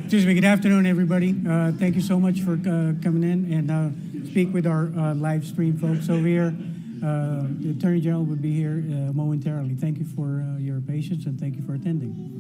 Excuse me, good afternoon, everybody. Thank you so much for coming in and speak with our live stream folks over here. The Attorney General will be here momentarily. Thank you for your patience and thank you for attending.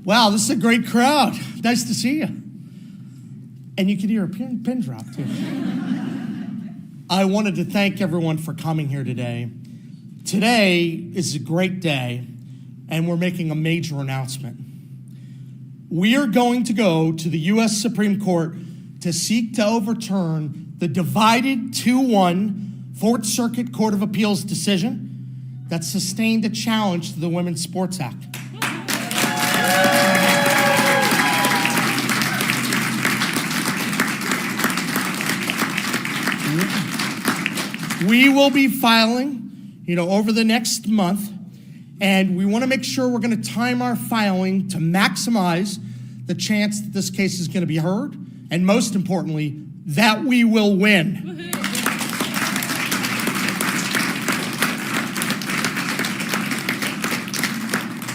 Wow, this is a great crowd. Nice to see you. And you can hear a pin drop, too. I wanted to thank everyone for coming here today. Today is a great day, and we're making a major announcement. We are going to go to the U.S. Supreme Court to seek to overturn the divided 2-1 Fourth Circuit Court of Appeals decision that sustained a challenge to the Women's Sports Act. We will be filing, over the next month, and we want to make sure we're going to time our filing to maximize the chance that this case is going to be heard, and most importantly, that we will win.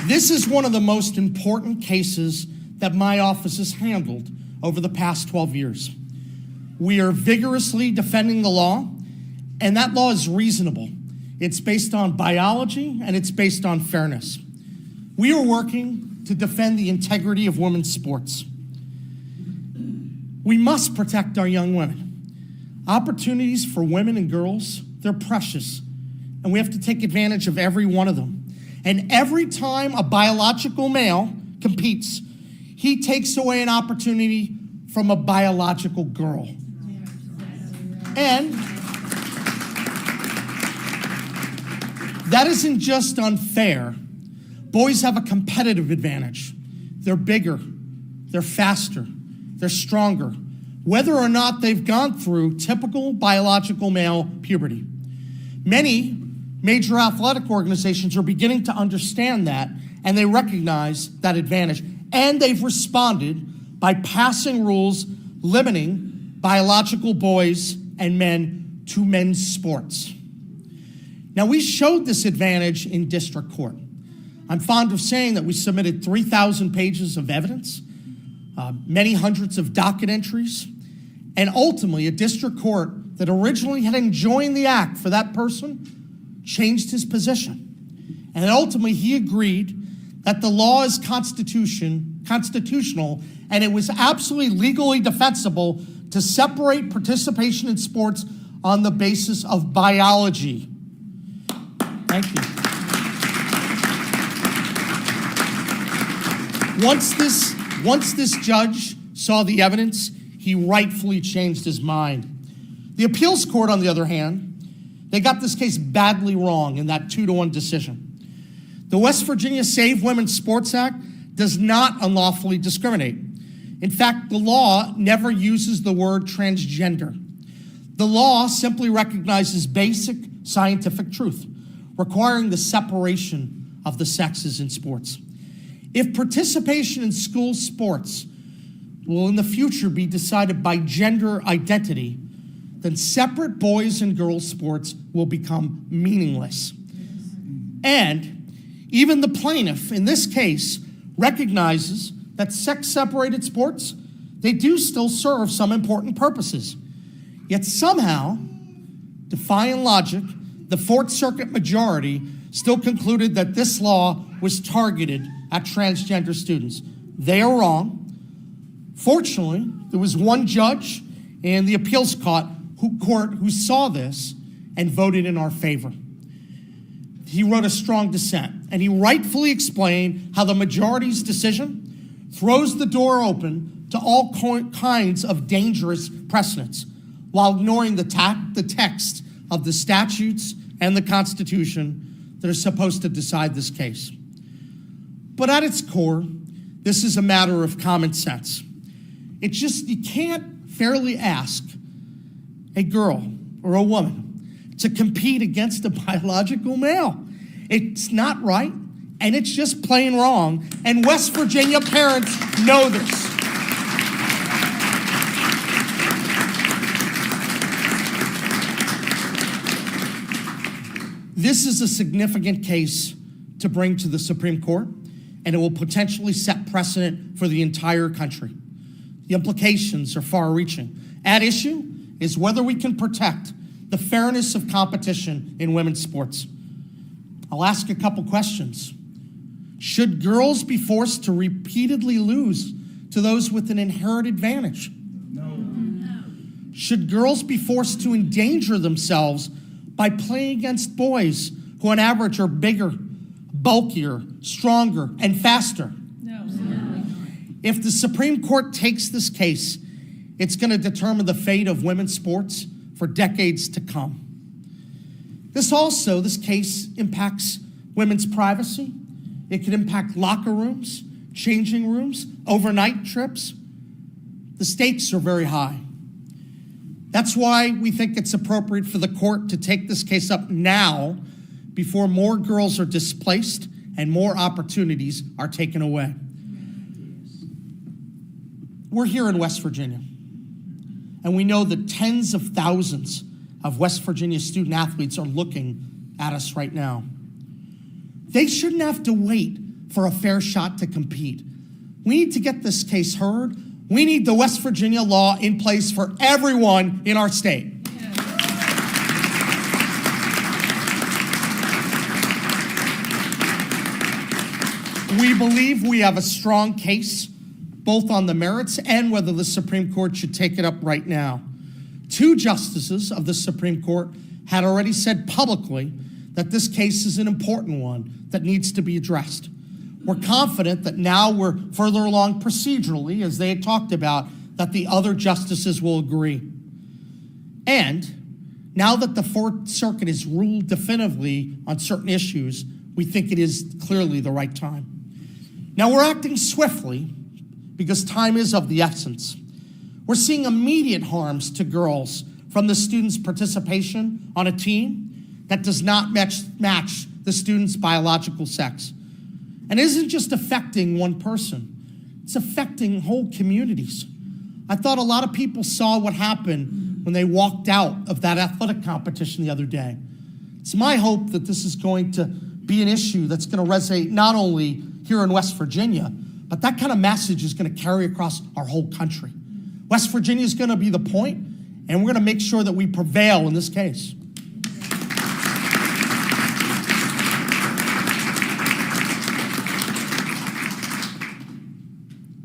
This is one of the most important cases that my office has handled over the past 12 years. We are vigorously defending the law, and that law is reasonable. It's based on biology, and it's based on fairness. We are working to defend the integrity of women's sports. We must protect our young women. Opportunities for women and girls, they're precious, and we have to take advantage of every one of them. And every time a biological male competes, he takes away an opportunity from a biological girl. And that isn't just unfair. Boys have a competitive advantage. They're bigger, they're faster, they're stronger, whether or not they've gone through typical biological male puberty. Many major athletic organizations are beginning to understand that, and they recognize that advantage. And they've responded by passing rules limiting biological boys and men to men's sports. Now, we showed this advantage in district court. I'm fond of saying that we submitted 3,000 pages of evidence, many hundreds of docket entries, and ultimately a district court that originally had enjoined the act for that person changed his position. And ultimately he agreed that the law is constitutional and it was absolutely legally defensible to separate participation in sports on the basis of biology. Thank you. Once this judge saw the evidence, he rightfully changed his mind. The appeals court, on the other hand, they got this case badly wrong in that 2-1 decision. The West Virginia Save Women's Sports Act does not unlawfully discriminate. In fact, the law never uses the word transgender. The law simply recognizes basic scientific truth, requiring the separation of the sexes in sports. If participation in school sports will in the future be decided by gender identity, then separate boys and girls sports will become meaningless. And even the plaintiff in this case recognizes that sex-separated sports, they do still serve some important purposes. Yet somehow, defying logic, the Fourth Circuit majority still concluded that this law was targeted at transgender students. They are wrong. Fortunately, there was one judge in the appeals court who saw this and voted in our favor. He wrote a strong dissent, and he rightfully explained how the majority's decision throws the door open to all kinds of dangerous precedents while ignoring the text of the statutes and the Constitution that are supposed to decide this case. But at its core, this is a matter of common sense. You can't fairly ask a girl or a woman to compete against a biological male. It's not right, and it's just plain wrong, and West Virginia parents know this. This is a significant case to bring to the Supreme Court, and it will potentially set precedent for the entire country. The implications are far-reaching. At issue is whether we can protect the fairness of competition in women's sports. I'll ask a couple questions. Should girls be forced to repeatedly lose to those with an inherent advantage? No. Should girls be forced to endanger themselves by playing against boys who on average are bigger, bulkier, stronger, and faster? No. If the Supreme Court takes this case, it's going to determine the fate of women's sports for decades to come. This case impacts women's privacy. It can impact locker rooms, changing rooms, overnight trips. The stakes are very high. That's why we think it's appropriate for the court to take this case up now before more girls are displaced and more opportunities are taken away. We're here in West Virginia, and we know that tens of thousands of West Virginia student athletes are looking at us right now. They shouldn't have to wait for a fair shot to compete. We need to get this case heard. We need the West Virginia law in place for everyone in our state. We believe we have a strong case, both on the merits and whether the Supreme Court should take it up right now. 2 justices of the Supreme Court had already said publicly that this case is an important one that needs to be addressed. We're confident that now we're further along procedurally, as they had talked about, that the other justices will agree. And now that the Fourth Circuit has ruled definitively on certain issues, we think it is clearly the right time. Now we're acting swiftly because time is of the essence. We're seeing immediate harms to girls from the students' participation on a team that does not match the student's biological sex. And it isn't just affecting one person, it's affecting whole communities. I thought a lot of people saw what happened when they walked out of that athletic competition the other day. It's my hope that this is going to be an issue that's going to resonate not only here in West Virginia, but that kind of message is going to carry across our whole country. West Virginia is going to be the point, and we're going to make sure that we prevail in this case.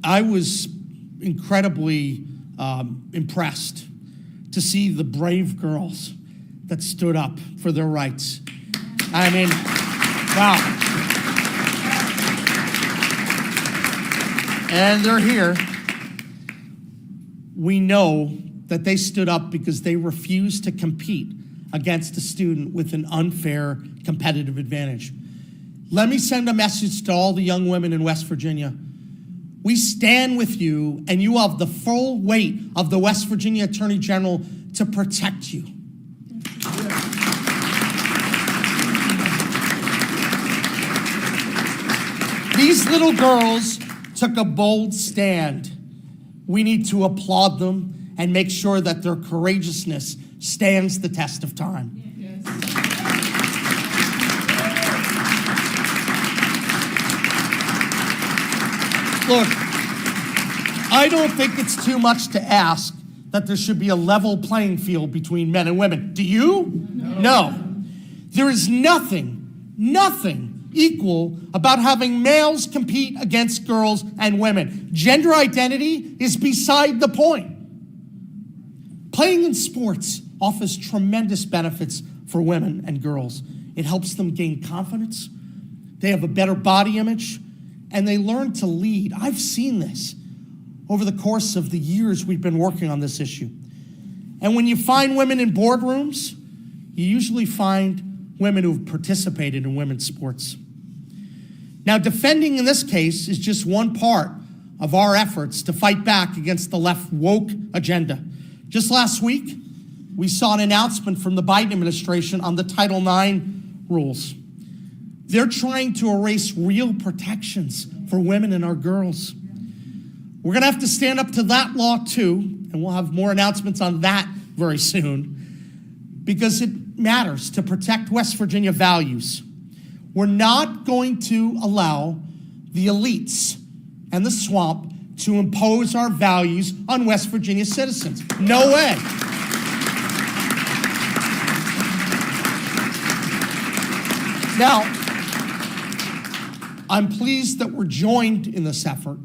I was incredibly impressed to see the brave girls that stood up for their rights. I mean, wow. And they're here. We know that they stood up because they refused to compete against a student with an unfair competitive advantage. Let me send a message to all the young women in West Virginia. We stand with you, and you have the full weight of the West Virginia Attorney General to protect you. These little girls took a bold stand. We need to applaud them and make sure that their courageousness stands the test of time. Look, I don't think it's too much to ask that there should be a level playing field between men and women. Do you? No. There is nothing equal about having males compete against girls and women. Gender identity is beside the point. Playing in sports offers tremendous benefits for women and girls. It helps them gain confidence. They have a better body image, and they learn to lead. I've seen this over the course of the years we've been working on this issue. And when you find women in boardrooms, you usually find women who've participated in women's sports. Now, defending in this case is just one part of our efforts to fight back against the left woke agenda. Just last week, we saw an announcement from the Biden administration on the Title IX rules. They're trying to erase real protections for women and our girls. We're gonna have to stand up to that law too, and we'll have more announcements on that very soon, because it matters to protect West Virginia values. We're not going to allow the elites and the swamp to impose our values on West Virginia citizens. No way. Now, I'm pleased that we're joined in this effort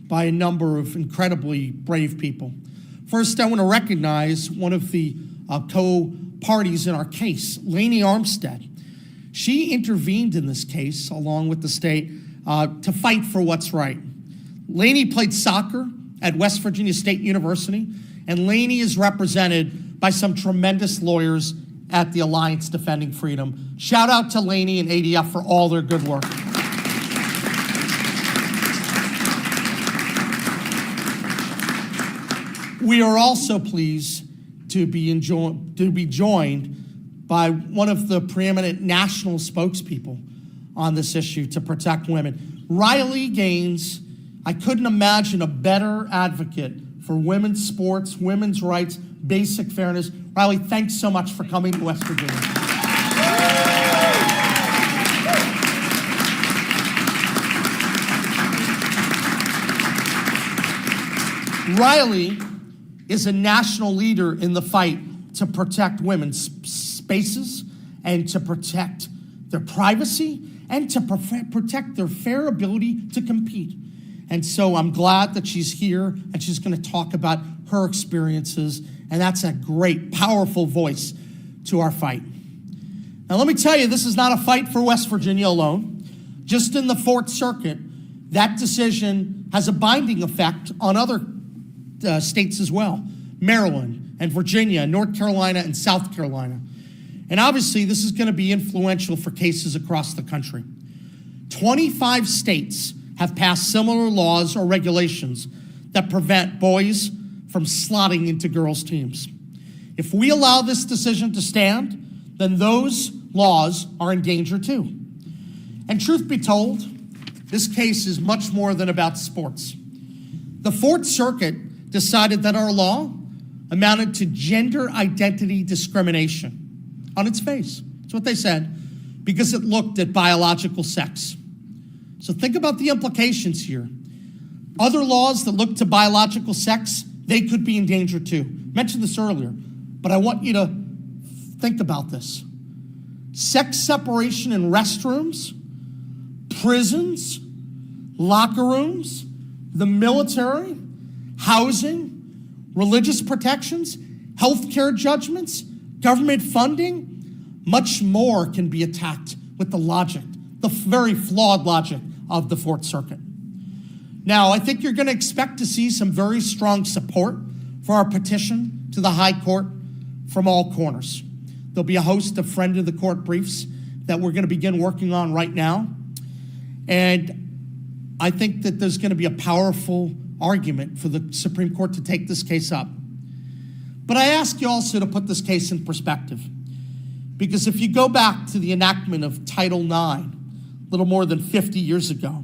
by a number of incredibly brave people. First, I want to recognize one of the co-parties in our case, Lainey Armstead. She intervened in this case, along with the state, to fight for what's right. Lainey played soccer at West Virginia State University, and Lainey is represented by some tremendous lawyers at the Alliance Defending Freedom. Shout out to Lainey and ADF for all their good work. We are also pleased to be joined by one of the preeminent national spokespeople on this issue to protect women. Riley Gaines, I couldn't imagine a better advocate for women's sports, women's rights, basic fairness. Riley, thanks so much for coming to West Virginia. Riley is a national leader in the fight to protect women's spaces and to protect their privacy and to protect their fair ability to compete. And so I'm glad that she's here and she's going to talk about her experiences, and that's a great, powerful voice to our fight. Now let me tell you, this is not a fight for West Virginia alone. Just in the Fourth Circuit, that decision has a binding effect on other states as well, Maryland and Virginia, North Carolina and South Carolina. And obviously, this is going to be influential for cases across the country. 25 states have passed similar laws or regulations that prevent boys from slotting into girls' teams. If we allow this decision to stand, then those laws are in danger too. And truth be told, this case is much more than about sports. The Fourth Circuit decided that our law amounted to gender identity discrimination on its face. That's what they said, because it looked at biological sex. So think about the implications here. Other laws that look to biological sex, they could be in danger too. I mentioned this earlier, but I want you to think about this. Sex separation in restrooms, prisons, locker rooms, the military, housing, religious protections, healthcare judgments, government funding, much more can be attacked with the logic, the very flawed logic of the Fourth Circuit. Now, I think you're going to expect to see some very strong support for our petition to the High Court from all corners. There'll be a host of friend of the court briefs that we're going to begin working on right now. And I think that there's going to be a powerful argument for the Supreme Court to take this case up. But I ask you also to put this case in perspective. Because if you go back to the enactment of Title IX, a little more than 50 years ago,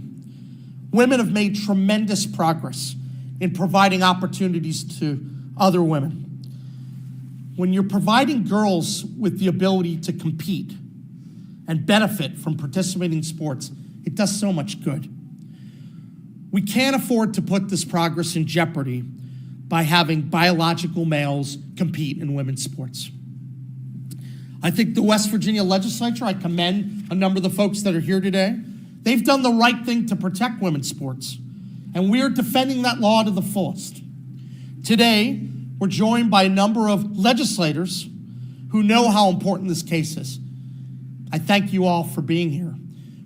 women have made tremendous progress in providing opportunities to other women. When you're providing girls with the ability to compete and benefit from participating in sports, it does so much good. We can't afford to put this progress in jeopardy by having biological males compete in women's sports. I think the West Virginia legislature, I commend a number of the folks that are here today. They've done the right thing to protect women's sports, and we're defending that law to the fullest. Today, we're joined by a number of legislators who know how important this case is. I thank you all for being here.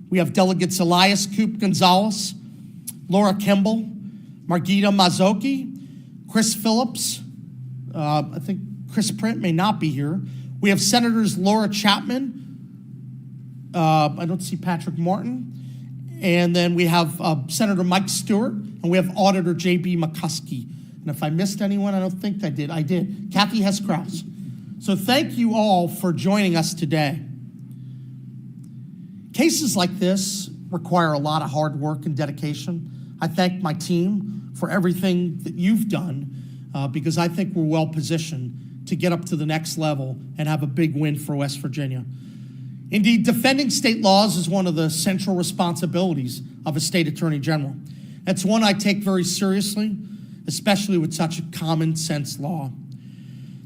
We have delegates Elias Coop Gonzalez, Laura Kimball, Margita Mazzocchi, Chris Phillips. I think Chris Print may not be here. We have Senators Laura Chapman. I don't see Patrick Martin. And then we have Senator Mike Stewart, and we have Auditor J.B. McCuskey. And if I missed anyone, I don't think I did. I did. Kathy Hess-Krause. So thank you all for joining us today. Cases like this require a lot of hard work and dedication. I thank my team for everything that you've done because I think we're well positioned to get up to the next level and have a big win for West Virginia. Indeed, defending state laws is one of the central responsibilities of a state attorney general. It's one I take very seriously, especially with such a common sense law.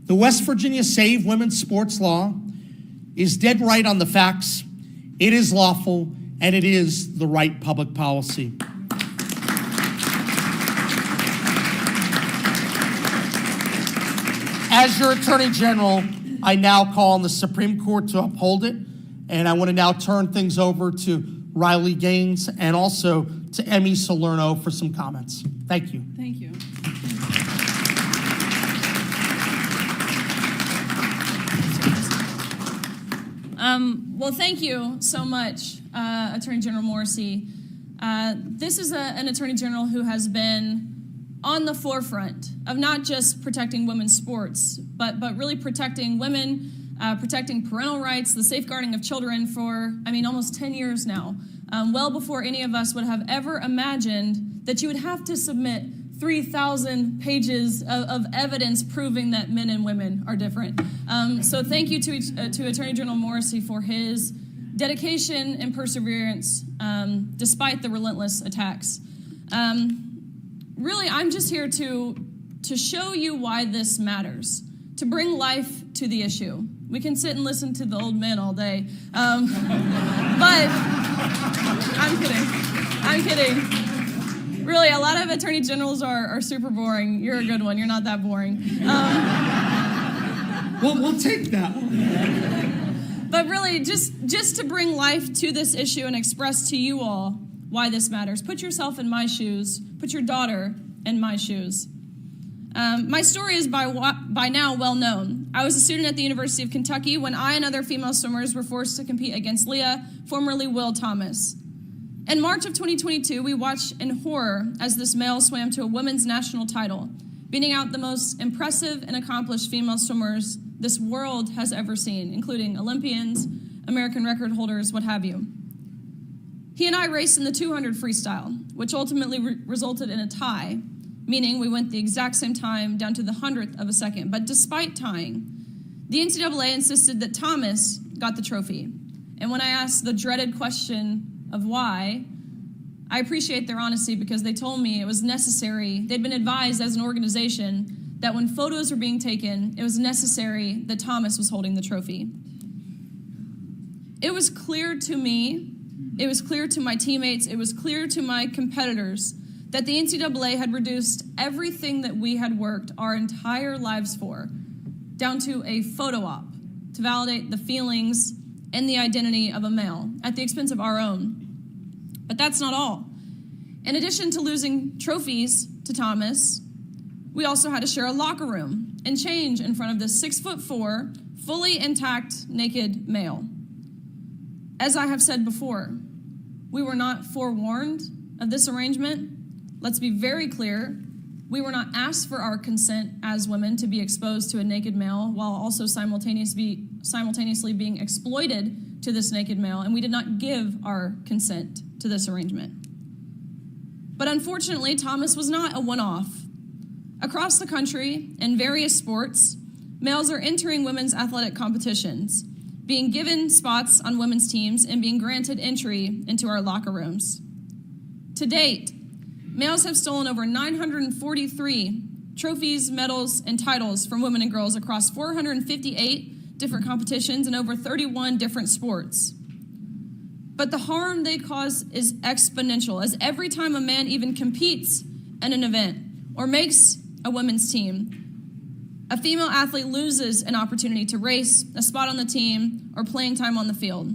The West Virginia Save Women's Sports Law is dead right on the facts. It is lawful, and it is the right public policy. As your Attorney General, I now call on the Supreme Court to uphold it, and I want to now turn things over to Riley Gaines and also to Emmy Salerno for some comments. Thank you. Thank you. Well, thank you so much, Attorney General Morrisey. This is an Attorney General who has been on the forefront of not just protecting women's sports, but really protecting women, protecting parental rights, the safeguarding of children for, almost 10 years now, well before any of us would have ever imagined that you would have to submit 3,000 pages of evidence proving that men and women are different. So thank you to Attorney General Morrisey for his dedication and perseverance despite the relentless attacks. Really, I'm just here to show you why this matters, to bring life to the issue. We can sit and listen to the old men all day, but I'm kidding. Really, a lot of attorney generals are super boring. You're a good one. You're not that boring. We'll take that one. But really, just to bring life to this issue and express to you all why this matters. Put yourself in my shoes. Put your daughter in my shoes. My story is by now well known. I was a student at the University of Kentucky when I and other female swimmers were forced to compete against Leah, formerly Will Thomas. In March of 2022, we watched in horror as this male swam to a women's national title, beating out the most impressive and accomplished female swimmers this world has ever seen, including Olympians, American record holders, what have you. He and I raced in the 200 freestyle, which ultimately resulted in a tie, meaning we went the exact same time down to the 100th of a second. But despite tying, the NCAA insisted that Thomas got the trophy. And when I asked the dreaded question of why, I appreciate their honesty because they told me it was necessary. They'd been advised as an organization that when photos were being taken, it was necessary that Thomas was holding the trophy. It was clear to me, it was clear to my teammates, it was clear to my competitors that the NCAA had reduced everything that we had worked our entire lives for down to a photo op to validate the feelings and the identity of a male at the expense of our own. But that's not all. In addition to losing trophies to Thomas, we also had to share a locker room and change in front of this 6'4", fully intact, naked male. As I have said before, we were not forewarned of this arrangement. Let's be very clear. We were not asked for our consent as women to be exposed to a naked male while also simultaneously being exploited to this naked male, and we did not give our consent to this arrangement. But unfortunately, Thomas was not a one-off. Across the country, in various sports, males are entering women's athletic competitions, being given spots on women's teams, and being granted entry into our locker rooms. To date, males have stolen over 943 trophies, medals, and titles from women and girls across 458 different competitions and over 31 different sports. But the harm they cause is exponential, as every time a man even competes in an event or makes a women's team, a female athlete loses an opportunity to race, a spot on the team, or playing time on the field.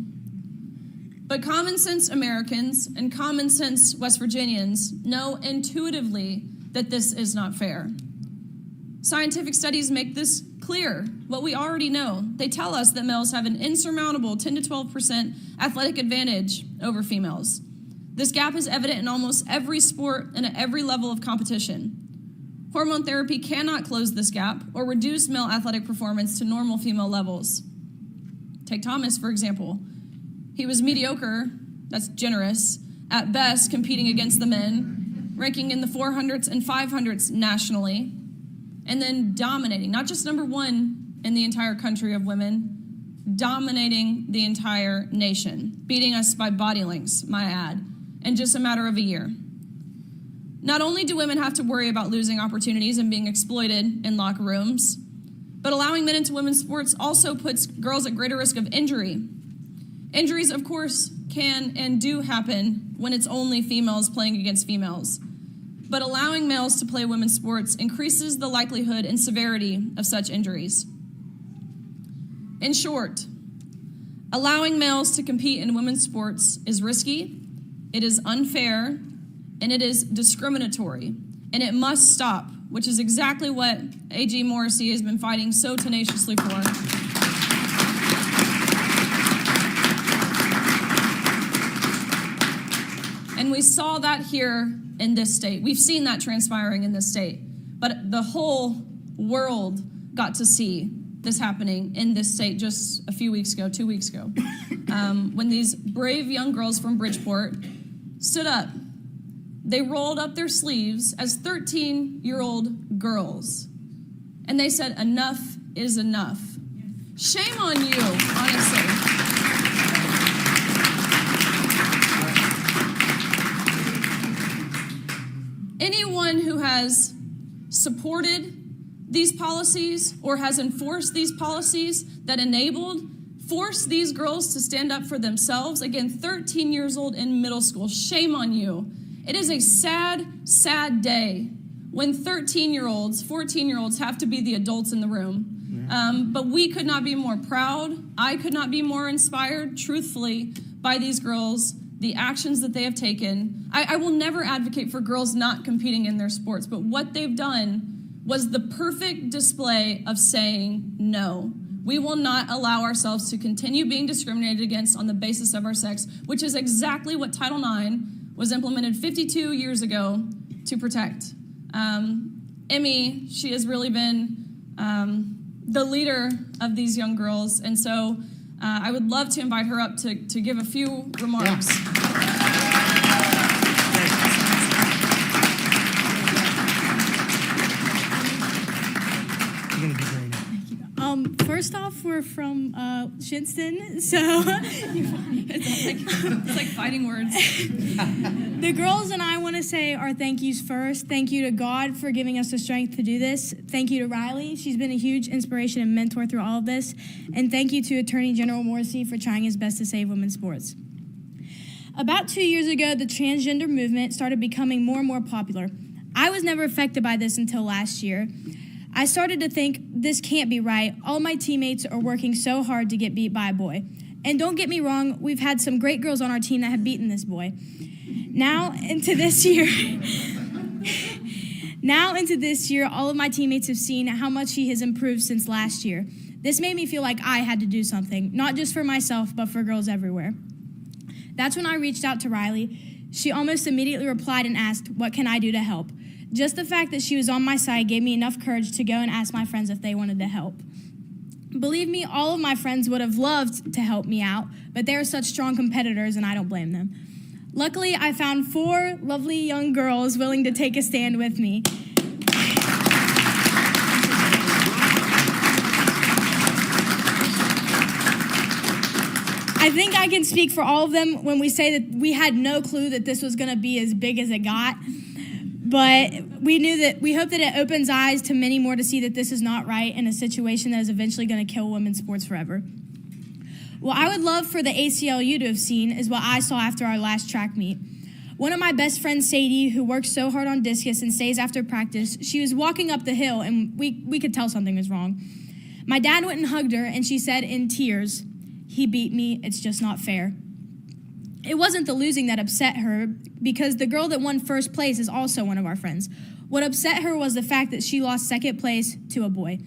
But common sense Americans and common sense West Virginians know intuitively that this is not fair. Scientific studies make this clear, what we already know. They tell us that males have an insurmountable 10 to 12% athletic advantage over females. This gap is evident in almost every sport and at every level of competition. Hormone therapy cannot close this gap or reduce male athletic performance to normal female levels. Take Thomas, for example. He was mediocre, that's generous, at best competing against the men, ranking in the 400s and 500s nationally, and then dominating, not just number one in the entire country of women, dominating the entire nation, beating us by body lengths, my add, in just a matter of a year. Not only do women have to worry about losing opportunities and being exploited in locker rooms, but allowing men into women's sports also puts girls at greater risk of injury. Injuries, of course, can and do happen when it's only females playing against females. But allowing males to play women's sports increases the likelihood and severity of such injuries. In short, allowing males to compete in women's sports is risky, it is unfair, and it is discriminatory, and it must stop, which is exactly what AG Morrisey has been fighting so tenaciously for. And we saw that here in this state. We've seen that transpiring in this state. But the whole world got to see this happening in this state just a few weeks ago, 2 weeks ago, when these brave young girls from Bridgeport stood up. They rolled up their sleeves as 13-year-old girls. And they said, enough is enough. Shame on you, honestly. Anyone who has supported these policies or has enforced these policies that forced these girls to stand up for themselves, again, 13 years old in middle school, shame on you. It is a sad, sad day when 13-year-olds, 14-year-olds have to be the adults in the room. But we could not be more proud. I could not be more inspired, truthfully, by these girls, the actions that they have taken. I will never advocate for girls not competing in their sports, but what they've done was the perfect display of saying no. We will not allow ourselves to continue being discriminated against on the basis of our sex, which is exactly what Title IX was implemented 52 years ago to protect. Emmy, she has really been the leader of these young girls, and so I would love to invite her up to give a few remarks. You're gonna be great. First off, we're from Shinston, so it's like fighting words. the girls and I want to say our thank yous first. Thank you to God for giving us the strength to do this. Thank you to Riley. She's been a huge inspiration and mentor through all of this. And thank you to Attorney General Morrisey for trying his best to save women's sports. About 2 years ago, the transgender movement started becoming more and more popular. I was never affected by this until last year. I started to think, this can't be right. All my teammates are working so hard to get beat by a boy. And don't get me wrong, we've had some great girls on our team that have beaten this boy. Now into this year, all of my teammates have seen how much he has improved since last year. This made me feel like I had to do something, not just for myself, but for girls everywhere. That's when I reached out to Riley. She almost immediately replied and asked, what can I do to help? Just the fact that she was on my side gave me enough courage to go and ask my friends if they wanted to help. Believe me, all of my friends would have loved to help me out, but they are such strong competitors and I don't blame them. Luckily, I found 4 lovely young girls willing to take a stand with me. I think I can speak for all of them when we say that we had no clue that this was going to be as big as it got. But we hope that it opens eyes to many more to see that this is not right in a situation that is eventually going to kill women's sports forever. What I would love for the ACLU to have seen is what I saw after our last track meet. One of my best friends, Sadie, who works so hard on discus and stays after practice, she was walking up the hill and we could tell something was wrong. My dad went and hugged her and she said in tears, "He beat me, it's just not fair." It wasn't the losing that upset her because the girl that won first place is also one of our friends. What upset her was the fact that she lost second place to a boy.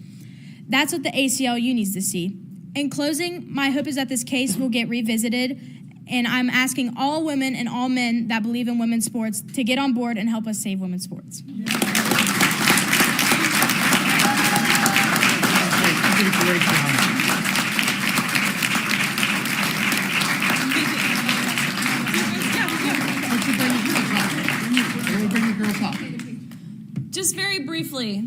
That's what the ACLU needs to see. In closing, my hope is that this case will get revisited, and I'm asking all women and all men that believe in women's sports to get on board and help us save women's sports. You did a great job. Just very briefly,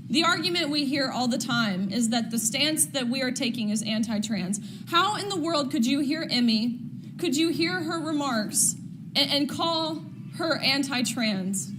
the argument we hear all the time is that the stance that we are taking is anti-trans. How in the world could you hear Emmy, could you hear her remarks, and call her anti-trans?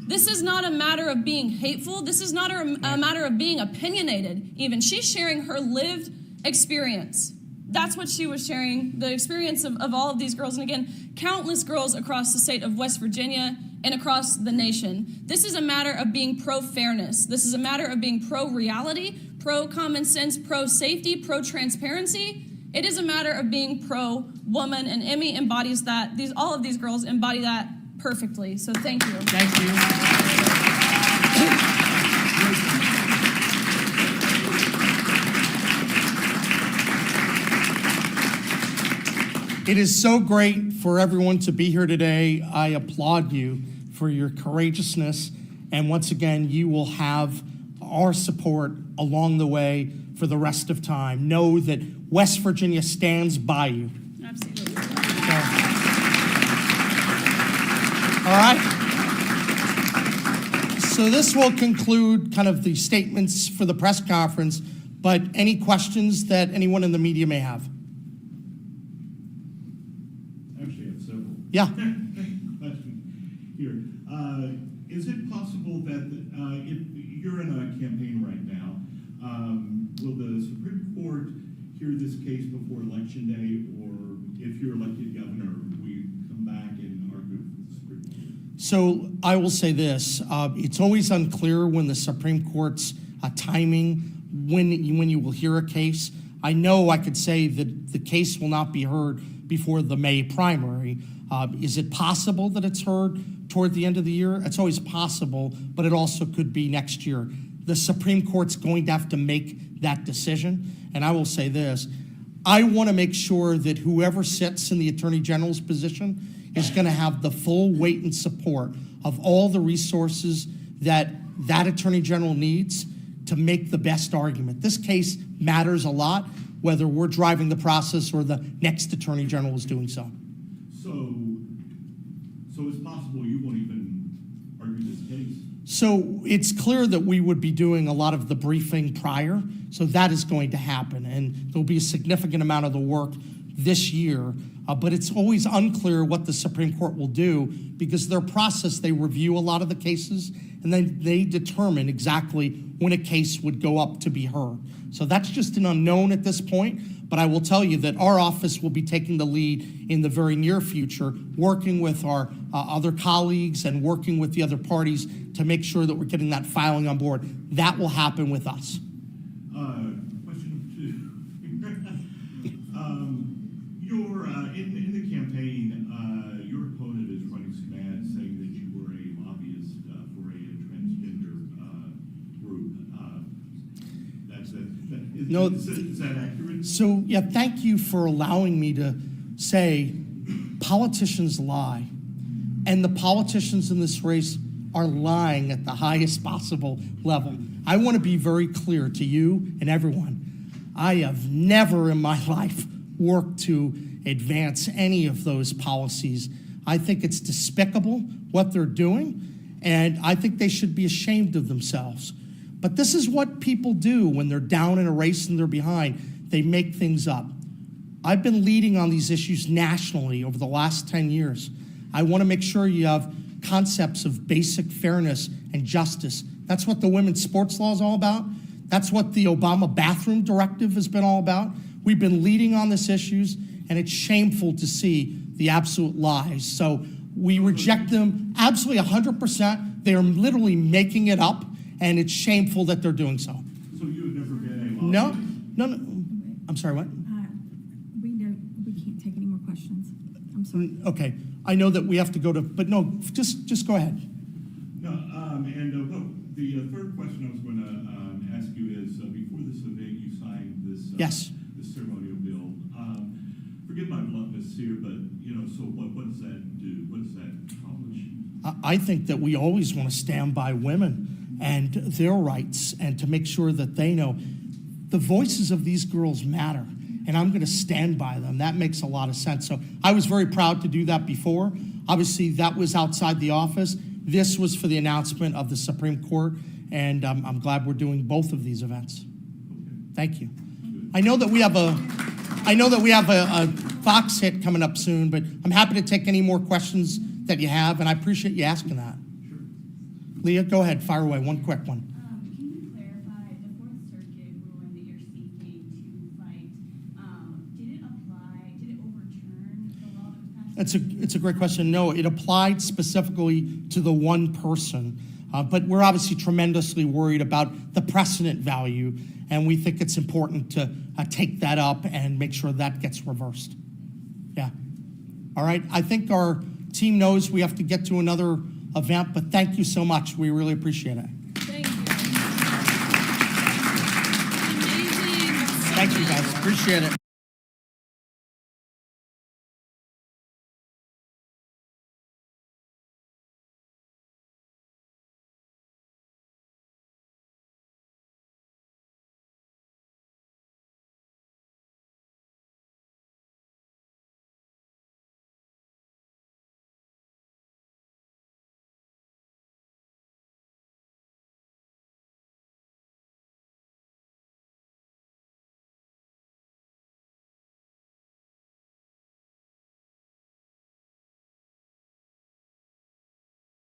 This is not a matter of being hateful. This is not a matter of being opinionated, even. She's sharing her lived experience. That's what she was sharing, the experience of all of these girls. And again, countless girls across the state of West Virginia and across the nation. This is a matter of being pro-fairness. This is a matter of being pro-reality, pro-common sense, pro-safety, pro-transparency. It is a matter of being pro-woman, and Emmy embodies that. All of these girls embody that perfectly. So thank you. Thank you. It is so great for everyone to be here today. I applaud you for your courageousness. And once again, you will have our support along the way for the rest of time. Know that West Virginia stands by you. Absolutely. All right. So this will conclude kind of the statements for the press conference, but any questions that anyone in the media may have? Actually, I have several. Yeah. Questions here. Is it possible that if you're in a campaign right now, will the Supreme Court hear this case before Election Day, or if you're elected governor, we come back and argue with the Supreme Court? So I will say this, it's always unclear when the Supreme Court's timing, when you will hear a case. I know I could say that the case will not be heard before the May primary, Is it possible that it's heard toward the end of the year? It's always possible, but it also could be next year. The Supreme Court's going to have to make that decision. And I will say this, I want to make sure that whoever sits in the Attorney General's position is going to have the full weight and support of all the resources that that Attorney General needs to make the best argument. This case matters a lot, whether we're driving the process or the next Attorney General is doing so. So it's possible you won't even argue this case? So it's clear that we would be doing a lot of the briefing prior, so that is going to happen, and there'll be a significant amount of the work this year, but it's always unclear what the Supreme Court will do because their process, they review a lot of the cases, and then they determine exactly when a case would go up to be heard. So that's just an unknown at this point, but I will tell you that our office will be taking the lead in the very near future, working with our other colleagues and working with the other parties to make sure that we're getting that filing on board. That will happen with us. Question number two. In the campaign, your opponent is running some ads saying that you were a lobbyist for a transgender group. Is that accurate? So, yeah, thank you for allowing me to say politicians lie. And the politicians in this race are lying at the highest possible level. I want to be very clear to you and everyone. I have never in my life worked to advance any of those policies. I think it's despicable what they're doing, and I think they should be ashamed of themselves. But this is what people do when they're down in a race and they're behind. They make things up. I've been leading on these issues nationally over the last 10 years. I want to make sure you have concepts of basic fairness and justice. That's what the women's sports law is all about. That's what the Obama bathroom directive has been all about. We've been leading on these issues, and it's shameful to see the absolute lies. So we reject them absolutely 100%. They are literally making it up, and it's shameful that they're doing so. So you have never been a lobbyist? No. I'm sorry, what? We can't take any more questions. I'm sorry. Okay, I know that we have to go to, but no, just go ahead. No, the third question I was going to ask you is, before this event, you signed this Yes. this ceremonial bill. Forgive my bluntness here, but so what does that do? What does that accomplish? I think that we always want to stand by women and their rights and to make sure that they know the voices of these girls matter, and I'm going to stand by them. That makes a lot of sense. So I was very proud to do that before. Obviously, that was outside the office. This was for the announcement of the Supreme Court, and I'm glad we're doing both of these events. Thank you. I know that we have a Fox hit coming up soon, but I'm happy to take any more questions that you have, and I appreciate you asking that. Sure. Leah, go ahead, fire away, one quick one. Can you clarify the Fourth Circuit ruling that you're seeking to fight? Did it overturn the law that was passed? It's a great question. No, it applied specifically to the one person, but we're obviously tremendously worried about the precedent value, and we think it's important to take that up and make sure that gets reversed. Yeah. All right. I think our team knows we have to get to another event, but thank you so much. We really appreciate it. Thank you. Amazing. Thank you, guys. Appreciate it.